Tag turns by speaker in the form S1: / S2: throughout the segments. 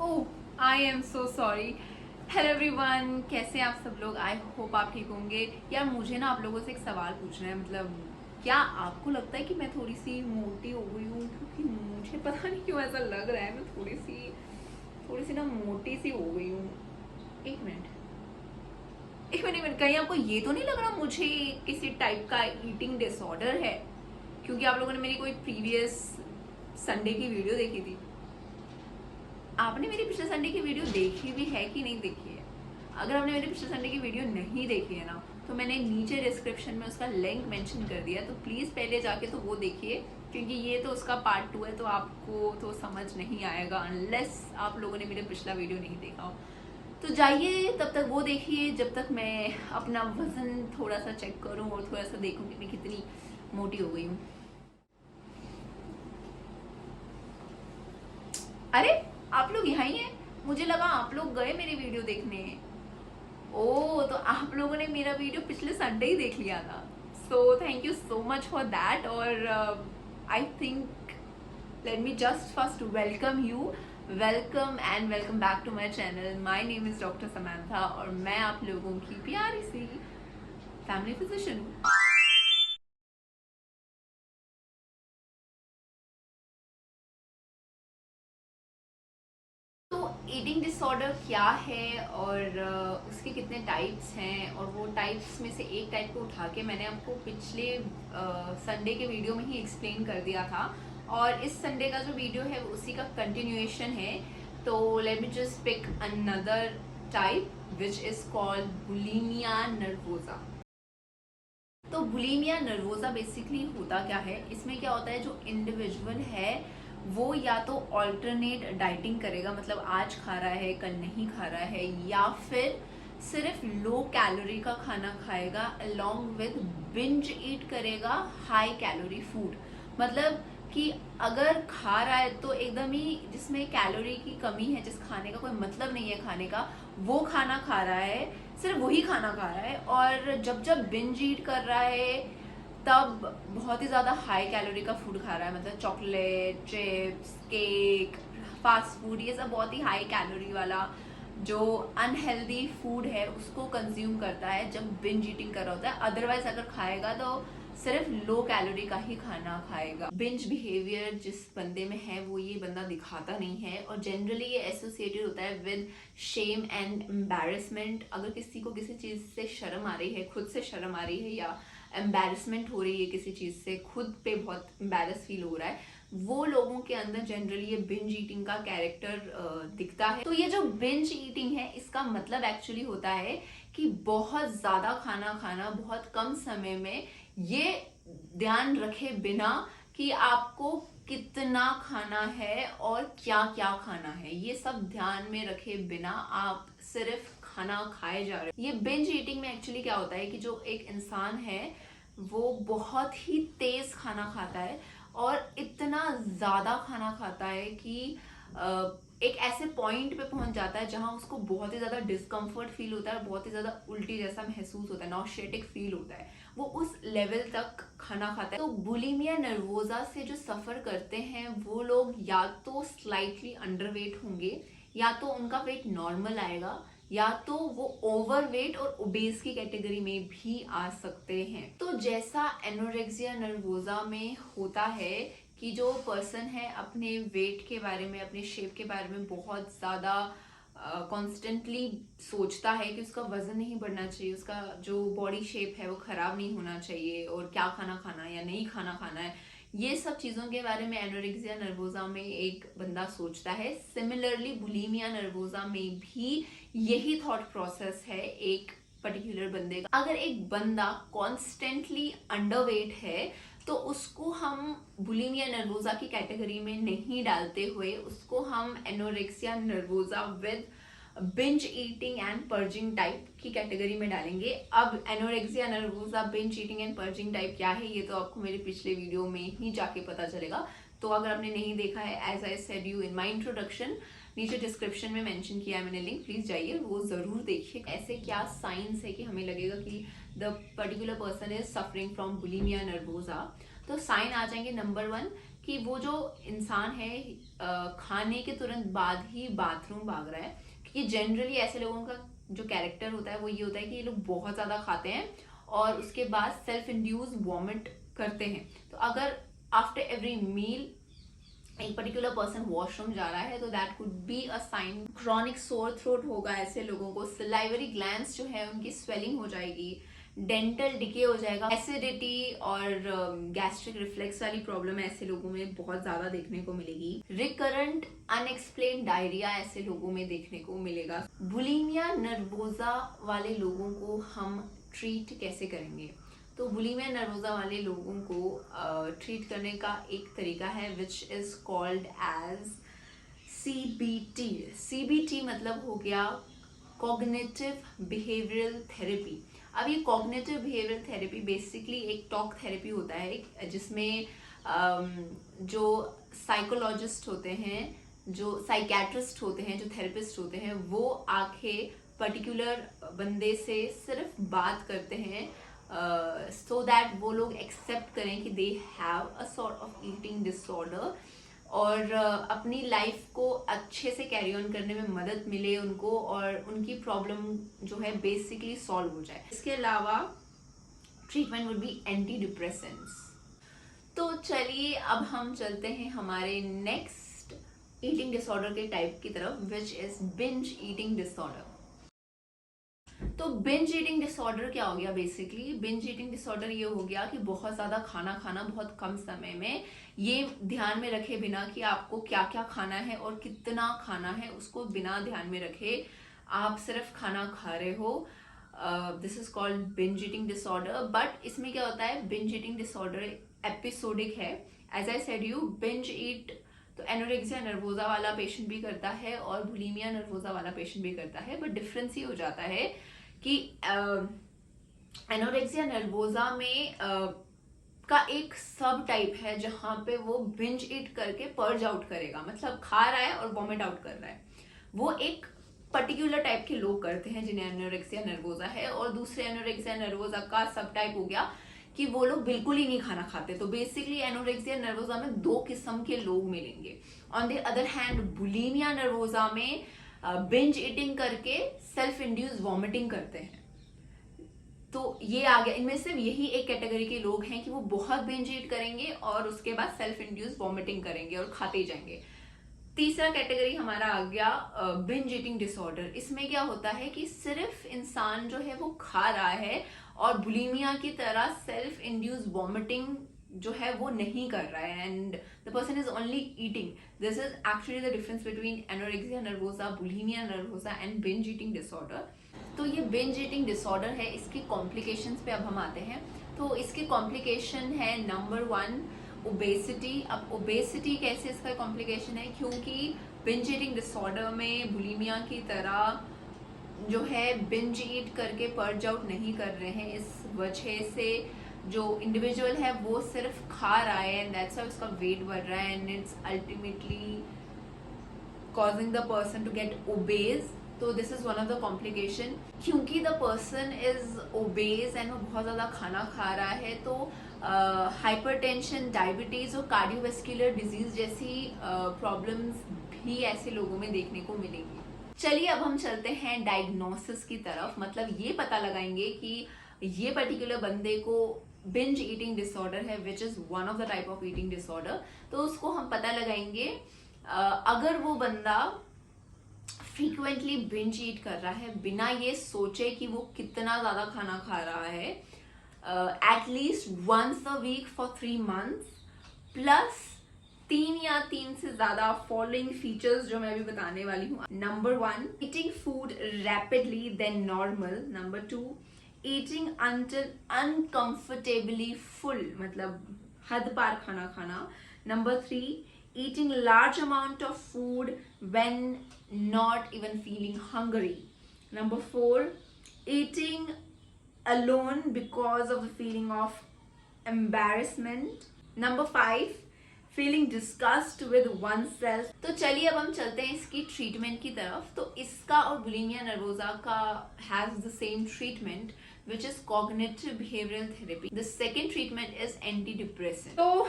S1: Oh I am so sorry. Hello everyone, कैसे हैं आप सब लोग। आई होप आप ठीक होंगे। यार मुझे ना आप लोगों से एक सवाल पूछना है, मतलब क्या आपको लगता है कि मैं थोड़ी सी मोटी हो गई हूँ? क्योंकि मुझे पता नहीं क्यों ऐसा लग रहा है, मैं थोड़ी सी ना मोटी सी हो गई हूँ। एक मिनट, एक मिनट, कहीं आपको ये तो नहीं लग रहा मुझे किसी टाइप का ईटिंग डिसऑर्डर है? क्योंकि आप लोगों ने मेरी कोई प्रीवियस संडे की वीडियो देखी थी। आपने मेरी पिछले संडे की वीडियो देखी भी है कि नहीं देखी है? अगर आपने मेरे पिछले संडे की वीडियो नहीं देखी है ना, तो मैंने नीचे डिस्क्रिप्शन में उसका लिंक मेंशन कर दिया, तो प्लीज़ पहले जाके तो वो देखिए, क्योंकि ये तो उसका पार्ट 2 है, तो आपको तो समझ नहीं आएगा अनलेस आप लोगों ने मेरा पिछला वीडियो नहीं देखा हो। तो जाइए तब तक वो देखिए, जब तक मैं अपना वजन थोड़ा सा चेक करूँ और थोड़ा सा देखूँ कि मैं कितनी मोटी हो गई हूँ। अरे, आप लोग यहाँ ही हैं। मुझे लगा आप लोग गए मेरी वीडियो देखने। ओह, तो आप लोगों ने मेरा वीडियो पिछले संडे ही देख लिया था। So thank you so much for that. और I think let me just first welcome you. Welcome and welcome back to my channel. My name is doctor Samantha और मैं आप लोगों की प्यारी सी फैमिली फिजिशियन हूँ। तो ईटिंग डिसऑर्डर क्या है और उसके कितने टाइप्स हैं, और वो टाइप्स में से एक टाइप को उठा के मैंने आपको पिछले संडे के वीडियो में ही एक्सप्लेन कर दिया था, और इस संडे का जो वीडियो है वो उसी का कंटिन्यूएशन है। तो let me just pick another type which is called bulimia nervosa. तो बुलिमिया नर्वोजा बेसिकली होता क्या है, इसमें क्या होता है, जो इंडिविजुअल है वो या तो ऑल्टरनेट डाइटिंग करेगा, मतलब आज खा रहा है कल नहीं खा रहा है, या फिर सिर्फ लो कैलोरी का खाना खाएगा अलोंग विद बिंज ईट करेगा हाई कैलोरी फूड। मतलब कि अगर खा रहा है तो एकदम ही जिसमें कैलोरी की कमी है, जिस खाने का कोई मतलब नहीं है खाने का, वो खाना खा रहा है, सिर्फ वही खाना खा रहा है। और जब जब बिंज ईट कर रहा है तब बहुत ही ज़्यादा हाई कैलोरी का फूड खा रहा है, मतलब chocolate, chips, cake, fast food, ये सब बहुत ही हाई कैलोरी वाला जो अनहेल्दी फूड है उसको कंज्यूम करता है जब बिंज ईटिंग कर रहा होता है। अदरवाइज अगर खाएगा तो सिर्फ लो कैलोरी का ही खाना खाएगा। बिंज बिहेवियर जिस बंदे में है वो ये बंदा दिखाता नहीं है, और जनरली ये एसोसिएटेड होता है विद शेम एंड एम्बैरेसमेंट। अगर किसी को किसी चीज से शर्म आ रही है, खुद से शर्म आ रही है, या एम्बैरेसमेंट हो रही है किसी चीज से, खुद पे बहुत एम्बैरस फील हो रहा है, वो लोगों के अंदर जनरली ये बिंज ईटिंग का कैरेक्टर दिखता है। तो ये जो बिंज ईटिंग है इसका मतलब एक्चुअली होता है कि बहुत ज्यादा खाना खाना बहुत कम समय में, ये ध्यान रखे बिना कि आपको कितना खाना है और क्या क्या खाना है, ये सब ध्यान में रखे बिना आप सिर्फ खाना खाए जा रहे हैं। ये बिंज ईटिंग में एक्चुअली क्या होता है कि जो एक इंसान है वो बहुत ही तेज खाना खाता है, और इतना ज्यादा खाना खाता है कि एक ऐसे पॉइंट पे पहुंच जाता है जहां उसको बहुत ही ज्यादा डिस्कम्फर्ट फील होता है, बहुत ही ज्यादा उल्टी जैसा महसूस होता है, नॉशिएटिक फील होता है। वो उस लेवल तक खाना खाता है। तो बुलिमिया नर्वोजा से जो सफर करते हैं वो लोग या तो स्लाइटली अंडरवेट होंगे, या तो उनका वेट नॉर्मल आएगा, या तो वो ओवरवेट और ओबेस की कैटेगरी में भी आ सकते हैं। तो जैसा एनोरेक्सिया नर्वोजा में होता है कि जो पर्सन है अपने वेट के बारे में, अपने शेप के बारे में बहुत ज्यादा कॉन्स्टेंटली सोचता है कि उसका वजन नहीं बढ़ना चाहिए, उसका जो बॉडी शेप है वो खराब नहीं होना चाहिए, और क्या खाना खाना है या नहीं खाना खाना है, ये सब चीजों के बारे में एनोरेक्सिया नर्वोजा में एक बंदा सोचता है। सिमिलरली बुलिमिया नर्वोजा में भी यही थॉट प्रोसेस है एक पर्टिकुलर बंदे का। अगर एक बंदा कॉन्स्टेंटली अंडरवेट है तो उसको हम बुलिमिया नर्वोजा की कैटेगरी में नहीं डालते हुए उसको हम anorexia nervosa with binge eating and purging type की कैटेगरी में डालेंगे। अब anorexia nervosa, binge eating and purging type क्या है ये तो आपको मेरे पिछले वीडियो में ही जाके पता चलेगा। तो अगर आपने नहीं देखा है, as I said you in my introduction, नीचे डिस्क्रिप्शन में मेंशन किया है मैंने लिंक, प्लीज जाइए वो जरूर देखिए। ऐसे क्या साइंस है कि हमें लगेगा कि the particular person is suffering from bulimia nervosa. तो साइन आ जाएंगे, नंबर 1 कि वो जो इंसान है खाने के तुरंत बाद ही बाथरूम भाग रहा है, क्योंकि जनरली ऐसे लोगों का जो कैरेक्टर होता है वो ये होता है कि ये लोग बहुत ज़्यादा खाते हैं और उसके बाद सेल्फ इंड्यूस वॉमिट करते हैं। तो अगर आफ्टर एवरी मील एक पर्टिकुलर पर्सन वॉशरूम जा रहा है तो that could be a sign. Chronic sore throat होगा ऐसे लोगों को, सलाइवरी ग्लैंड्स जो है उनकी स्वेलिंग हो जाएगी, डेंटल डिके हो जाएगा, एसिडिटी और गैस्ट्रिक रिफ्लेक्स वाली प्रॉब्लम ऐसे लोगों में बहुत ज्यादा देखने को मिलेगी। रिकरेंट अनएक्सप्लेन डायरिया ऐसे लोगों में देखने को मिलेगा। बुलिमिया नर्वोजा वाले लोगों को हम ट्रीट कैसे करेंगे? तो बुलिमिया नर्वोजा वाले लोगों को ट्रीट करने का एक तरीका है which is called as CBT। CBT मतलब हो गया कॉग्निटिव बिहेवियरल थेरेपी। अब ये कॉग्निटिव बिहेवियरल थेरेपी बेसिकली एक टॉक थेरेपी होता है जिसमें जो साइकोलॉजिस्ट होते हैं, जो साइकेट्रिस्ट होते हैं, जो थेरेपिस्ट होते हैं, वो आके पर्टिकुलर बंदे से सिर्फ बात करते हैं सो दैट वो लोग एक्सेप्ट करें कि they have a sort of eating disorder और अपनी लाइफ को अच्छे से कैरी ऑन करने में मदद मिले उनको और उनकी प्रॉब्लम जो है बेसिकली सॉल्व हो जाए। इसके अलावा treatment would be anti depressants. तो चलिए अब हम चलते हैं हमारे नेक्स्ट ईटिंग डिसऑर्डर के टाइप की तरफ which is binge eating disorder. तो बिंज ईटिंग डिसऑर्डर क्या हो गया? बेसिकली बिंज ईटिंग डिसऑर्डर ये हो गया कि बहुत ज्यादा खाना खाना बहुत कम समय में, ये ध्यान में रखे बिना कि आपको क्या क्या खाना है और कितना खाना है, उसको बिना ध्यान में रखे आप सिर्फ खाना खा रहे हो। This is called binge eating disorder. But इसमें क्या होता है, बिंज ईटिंग डिसऑर्डर एपिसोडिक है। As I said you, binge eat तो एनोरेक्सिया नर्वोजा वाला पेशेंट भी करता है और बुलिमिया नर्वोजा वाला पेशेंट भी करता है, बट डिफरेंस ये हो जाता है कि एनोरेक्सिया नर्वोजा में का एक सब टाइप है जहां पे वो बिंज ईट करके पर्ज आउट करेगा, मतलब खा रहा है और वॉमिट आउट कर रहा है। वो एक पर्टिकुलर टाइप के लोग करते हैं जिन्हें एनोरेक्सिया नर्वोजा है। और दूसरे एनोरेक्सिया नर्वोजा का सब टाइप हो गया कि वो लोग बिल्कुल ही नहीं खाना खाते। तो बेसिकली एनोरेक्सिया नर्वोजा में दो किस्म के लोग मिलेंगे। On the other hand bulimia nervosa में बिंज ईटिंग करके सेल्फ इंड्यूस वॉमिटिंग करते हैं। तो ये आ गया, इनमें सिर्फ यही एक कैटेगरी के लोग हैं कि वो बहुत बिंज ईट करेंगे और उसके बाद सेल्फ इंड्यूस वॉमिटिंग करेंगे और खाते ही जाएंगे। तीसरा कैटेगरी हमारा आ गया बिंज ईटिंग डिसऑर्डर। इसमें क्या होता है कि सिर्फ इंसान जो है वो खा रहा है और बुलिमिया की तरह सेल्फ इंड्यूस वॉमिटिंग जो है वो नहीं कर रहा है and the person is only eating. This is actually the difference between anorexia nervosa, bulimia nervosa and binge eating disorder. तो ये बिंज ईटिंग डिसऑर्डर है। इसकी कॉम्प्लिकेशंस पे अब हम आते हैं। तो इसके कॉम्प्लिकेशन है नंबर 1 ओबेसिटी। अब ओबेसिटी कैसे इसका कॉम्प्लिकेशन है, क्योंकि बिंज ईटिंग डिसऑर्डर में बुलिमिया की तरह जो है बिंज ईट करके पर्ज आउट नहीं कर रहे हैं। इस वजह से जो इंडिविजुअल है वो सिर्फ खा रहा है एंड दैट्स हाउ इसका वेट बढ़ रहा है and it's ultimately causing the person to get obese. तो this is one of the complication. क्योंकि the person is obese and वो बहुत ज़्यादा खाना खा रहा है तो हाइपरटेंशन, डायबिटीज़ और कार्डियोवैस्कुलर डिजीज जैसी प्रॉब्लम्स भी ऐसे लोगों में देखने को मिलेंगी। चलिए अब हम चलते हैं डायग्नोसिस की तरफ। मतलब ये पता लगाएंगे कि ये पर्टिकुलर बंदे को बिंज ईटिंग डिसऑर्डर है which is one of the type of eating disorder. तो उसको हम पता लगाएंगे अगर वो बंदा फ्रीक्वेंटली बिंज ईट कर रहा है बिना ये सोचे कि वो कितना ज्यादा खाना खा रहा है, at least once a week for 3 months, plus 3 या 3 से ज्यादा फॉलोइंग फीचर्स जो मैं अभी बताने वाली हूँ। Number 1, eating food rapidly than normal. Number 2, eating until uncomfortably full, मतलब हद पार खाना खाना। Number 3, eating large amount of food when not even feeling hungry. Number 4, eating alone because of the feeling of embarrassment. Number 5, feeling disgust with oneself. तो चलिए अब हम चलते हैं इसकी ट्रीटमेंट की तरफ। तो इसका और बुलिमिया नर्वोजा का has the same treatment which is cognitive behavioral therapy. The second treatment is antidepressant. तो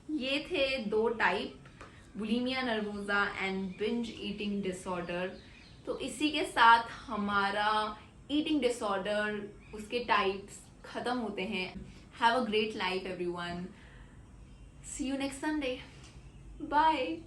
S1: ये थे 2 type, bulimia nervosa and binge eating disorder. तो इसी के साथ हमारा ईटिंग डिसऑर्डर, उसके टाइप्स खत्म होते हैं। Have a great life everyone, see you next Sunday, bye.